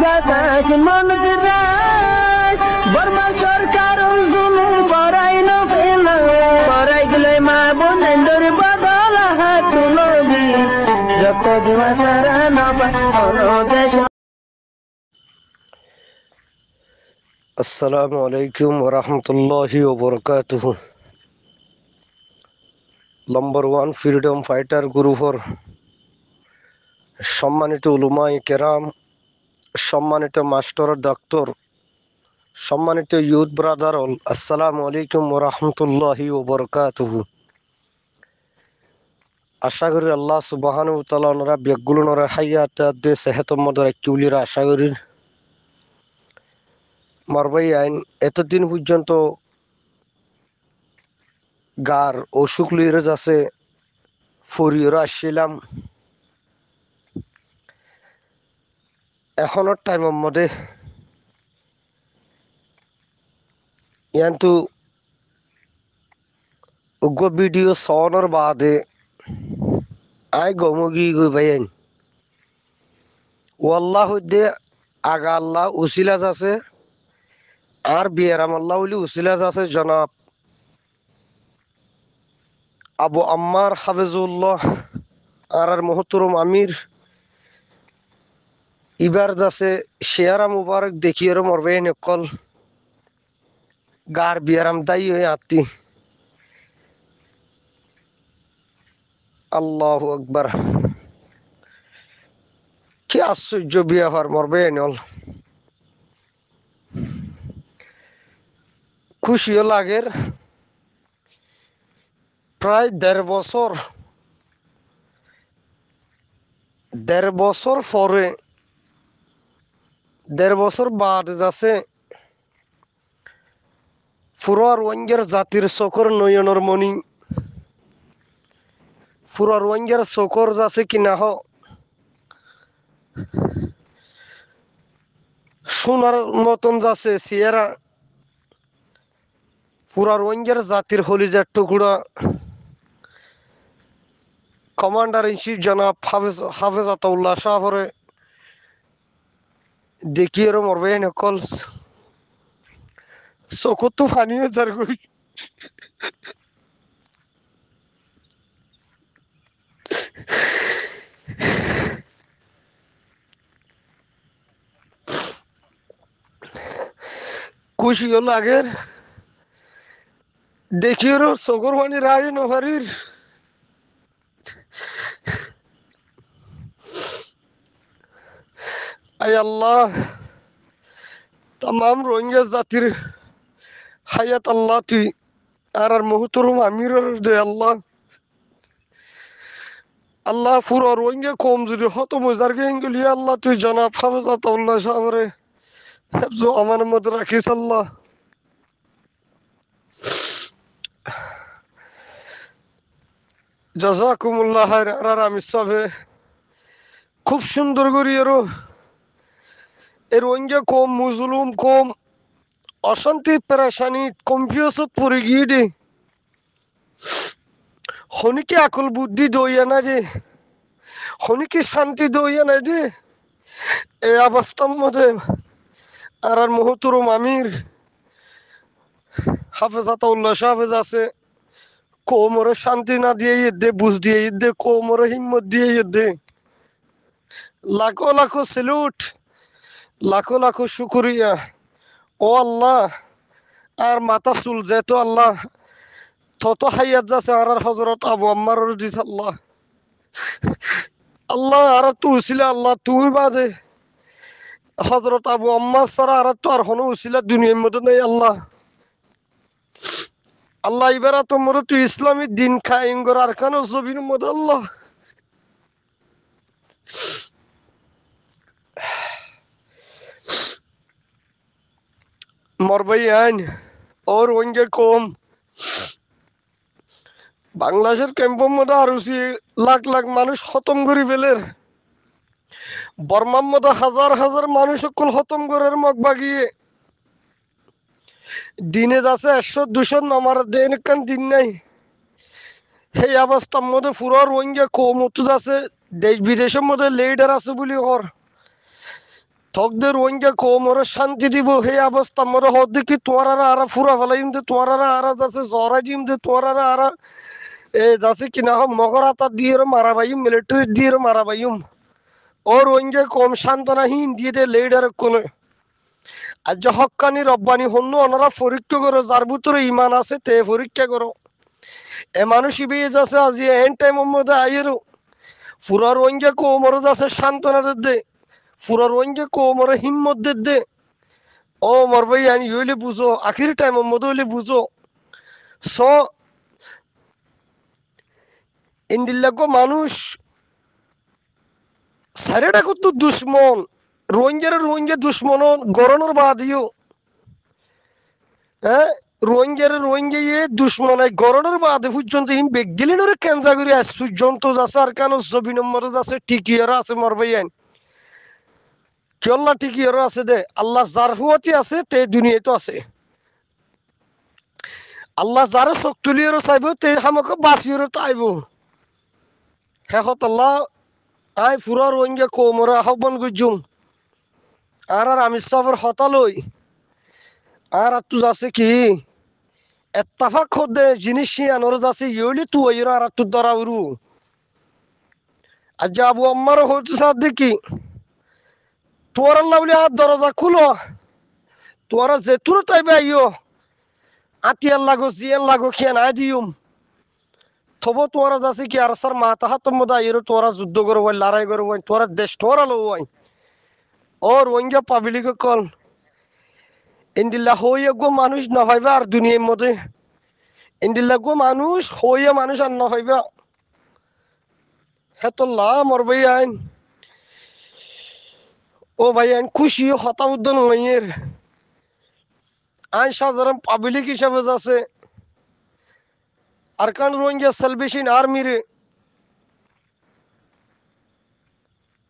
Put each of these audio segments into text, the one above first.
বাতাস মন দিরাই বর্মা সরকার জুলুম করাই না ফেলা করাই গেলে মা বোনের বদল হাত তুলবি যত দিবা সারা না দেশ। আসসালামু আলাইকুম ওরহমতুল্লাহি ওবরকাতুহু। নম্বর 1 ফ্রিডম ফাইটার গ্রুপের সম্মানিত উলুমায়ে কেরাম, সম্মানিত মাস্টার ডাক্তার, সম্মানিত ইউথ ব্রাদার অল, আসসালামু আলাইকুম ওরহমতুল্লাহি ওবরকাতুহু। আশা করি আল্লাহ সুবহানাহু ওয়া তাআলা ওনারা বেগুলো নরা হায়াত দে সেহত মদর কিউলিরা আশা করি মারবাই আইন এতদিন পর্যন্ত গার অসুখ লইরে যাচ্ছে ফরিয়র আসছিলাম এখনের টাইমের মধ্যে কিন্তু উগ্র ভিডিও সনের বাদে আই গমগি গই ভাইন ওয়াল্লাহ হইতে আগা আল্লাহ উসিলাজ আছে আর বিয়ারাম আল্লাহ হইলে উসিলাজ আছে জনাব আবু আম্মার হাফিজুল্লাহ আর মোহতরম আমির ইবার যাচ্ছে শেয়ারা মুবারক দেখিয়ে মরবে নকল গার বিয়ারাম দায়ী হয়ে আত্মি আল্লাহু আকবার। কি আশ্চর্য বিয়াহার মরবে নল খুশিও লাগের। প্রায় দেড় বছর পরে 1.5 বছর বাদ যাচ্ছে ফুরার ওয়াঙ্গের জাতির চকর নয়নের মণি ফুরার ওয়াঙ্গের চকর যাচ্ছে কিনা হ সোনার মতন যাচ্ছে সিয়েরা ফুরার ওয়াঙ্গের জাতির হলিজার টুকরা কমান্ডার ইন চিফ জনাব হাফেজ আতাউল্লাহ শাহরে দেখিয়ে মরবে নকল চকুত তো ফানিয়ে যার কই খুশিও লাগের দেখিয়ে চকুর ফানি রায় নভারির আই আল্লাহ তাম রোহিঙ্গা জাতির হায়াত আল্লাহ তুই আর মুহতরম আমিরের দে আল্লাহ আল্লাহ ফুরার রোহিঙ্গা কম যদি হত মজার গেঙ্গুলি আল্লাহ তুই জনাব হাফেজ আতাউল্লাহ সাহরে হেফজ আমার মধ্যে রাখিস আল্লাহ। জাযাকুমুল্লাহ খাইর। আর আমি সবে খুব সুন্দর করি এর রোহিঙ্গা কম মুজলুম কম অশান্তি পেরেশানি কনফিউজত পড়ে গিয়ে দে হনিকে আকল বুদ্ধি দইয়া না যে হনিকে শান্তি দইয়া না যে এই অবস্থার মধ্যে আর মুহতরম আমির হাফেজ আতাউল্লাহ হাফেজ আছে কোমরে শান্তি না দিয়ে দে বুঝ দিয়ে দে কোমরে হিম্মত দিয়ে দে লাখো লাখো সেলুট লাখো লাখো শুকরিয়া ও আল্লাহ। আর মাথা চুল যেত আল্লাহ তত হাইয়াত যাচ্ছে আর হজরত আবু আম্মার দিস আল্লাহ আল্লাহ আর তুই উছিলা আল্লাহ তুমি বাদে হজরত আবু আম্মার সারা আর তো আর হনো উছিলা দুনিয়ার মধ্যে নেই আল্লাহ। আল্লাহ এবার তোমার তুই ইসলামী দিন খাইঙ্গর আর কেন জবির মধ্যে আল্লাহ মরবাই আইন ওর ওইঙ্গে কম বাংলাদেশের ক্যাম্পের মধ্যে আরো লাখ লাখ মানুষ খতম করে ফেলের বর্মার মধ্যে হাজার হাজার মানুষ সকল খতম করার মগ বাগিয়ে দিনে যাচ্ছে 100-200 নামার দেন কান দিন নাই সেই অবস্থার মধ্যে পুরো রোহিঙ্গা কম উঠতে যাচ্ছে দেশ বিদেশের মধ্যে লিডার আছে বলি ওর তকদের রোহিঙ্গা কোমরে শান্তি দিব সেই অবস্থা মরে হদ দেখি তোমার আর ফুরা ফেলাইম দে তোমার আর যাচ্ছে জরাই দিম দে তোমার আর এ যাচ্ছে কিনা হোক মগরাতা দিয়ে মারা বাইম মিলিটারি দিয়ে মারা বাইম ও রোহিঙ্গা কম শান্তনা হিন্দিতে লেডার কোলে আজ যে হক্কানি রব্বানি হন্য ওনারা পরীক্ষা করো যার ভিতরে ইমান আছে তে পরীক্ষা করো এ মানুষ বেজ আছে আজি এন টাইমের মধ্যে আইয়ের ফুরা রোহিঙ্গা কোমরে যাচ্ছে শান্তনা দে ফুরা রোহিঙ্গা কোমরে হিম্মত দে ও মর ভাই আনি হইলে বুঝো আখির টাইমের মধ্যে হইলে বুঝো স ইন্দিল্লাগো মানুষ সারেটা কত দুশ্মন রোহিঙ্গা দুশ্মন গরনের বাদিও হ্যাঁ রোহিঙ্গা ইয়ে দুশ্মন গরনের বাদে পর্যন্ত ইন বেগিলিনরে কেনজা করি আস পর্যন্ত যাচ্ছে আর কেন জবি নম্বর যাচ্ছে টিকিয়ার আছে মর ভাই আইন কেল্লা টিকিয়ার আছে দে আল্লাহ যার হুয়াতি আছে তে দুনিয়াতে আছে আল্লাহ যারা চোখ তুলিয়ারও চাইব তে আমাকে বাঁচিয়ারও চাইব শেষত আল্লাহ আই ফুরা রোহিঙ্গা কোমরে আহ্বান করছুম আর আমি সফর হতালই আর তু যাচ্ছে কি এত্তাফাক খোদে জিনিস আনোর যাচ্ছে ইউলি তু ওই আর তু ধরা উরু আজ আবু আম্মার হচ্ছে সাথ দেখি তোর আল্লাহ বলে আর দরজা খুলো তোরা যে তুর তাইবে আইও আতিয়ার লাগো জিয়ান লাগো খেয়ে নাই দিউম তবু তোরা যাচ্ছে কি আর স্যার মাথা হাত মধ্যে আইয়ের তোরা যুদ্ধ করবো লড়াই করবো তোরা দেশ তোরা লো ও রোহিঙ্গা পাবলিক কল ইন্দিল্লা হইয়া গো মানুষ না হইবা আর দুনিয়ার মধ্যে ইন্দিল্লা গো মানুষ হইয়া মানুষ আর না হইবা হেতল্লা মর ভাই আইন ও ভাই আইন খুশি হতাউদ্দন হইয়ের আইন সাধারণ পাবলিক হিসাবে যাচ্ছে আরকান রোহিঙ্গা সেলভেশন আর্মির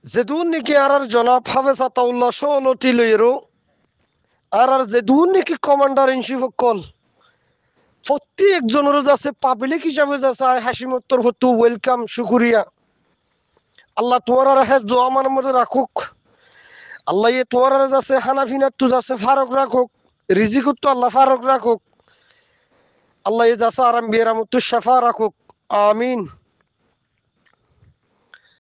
যেদুন নাকি আর জনাব হাফেজ আতাউল্লাহ সলতি লইয়েরও আর যেদুন নাকি কমান্ডার ইন চিফ কল প্রত্যেকজনের যাচ্ছে পাবলিক হিসাবে যাচ্ছে হাসিমত্তর হতো ওয়েলকাম শুকুরিয়া আল্লাহ তোমার আর হেফজ আমার মধ্যে রাখুক আল্লাহ ইয়ে তোমার আর যাচ্ছে হানাফিনার তু যাচ্ছে ফারক রাখুক রিজিকুত তো আল্লাহ ফারক রাখুক আল্লাহ যাচ্ছে আরাম বিয়ারামত শেফা রাখুক আমিন